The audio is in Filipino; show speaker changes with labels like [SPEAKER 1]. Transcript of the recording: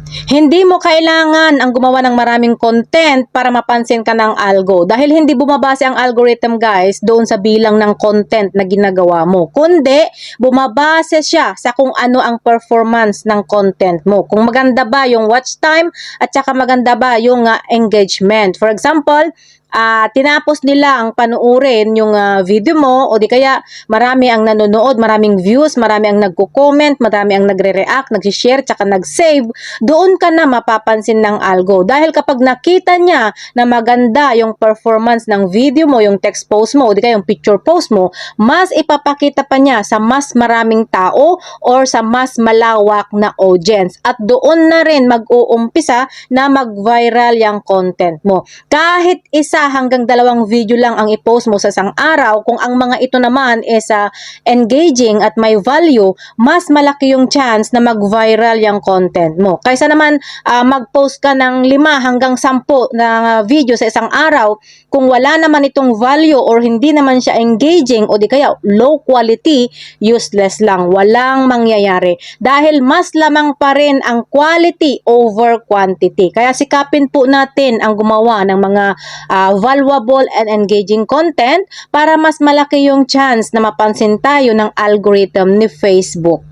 [SPEAKER 1] Hindi mo kailangan ang gumawa ng maraming content para mapansin ka ng algo. Dahil hindi bumabase ang algorithm guys doon sa bilang ng content na ginagawa mo. Kundi bumabase siya sa kung ano ang performance ng content mo. Kung maganda ba yung watch time at saka maganda ba yung engagement. For example, tinapos nila ang panuurin yung video mo o di kaya marami ang nanonood, maraming views, marami ang nagko-comment, marami ang nagre-react, nag-share, tsaka nag-save, doon ka na mapapansin ng algo. Dahil kapag nakita niya na maganda yung performance ng video mo, yung text post mo o di kaya yung picture post mo, mas ipapakita pa niya sa mas maraming tao or sa mas malawak na audience. At doon na rin mag-uumpisa na mag-viral yung content mo. Kahit isa hanggang 2 video lang ang i-post mo sa isang araw, kung ang mga ito naman is engaging at may value, mas malaki yung chance na mag-viral yung content mo. Kaysa naman mag-post ka ng 5 hanggang 10 na video sa isang araw, kung wala naman itong value or hindi naman siya engaging o di kaya low quality, useless lang, walang mangyayari. Dahil mas lamang pa rin ang quality over quantity. Kaya sikapin po natin ang gumawa ng mga valuable and engaging content para mas malaki yung chance na mapansin tayo ng algorithm ni Facebook.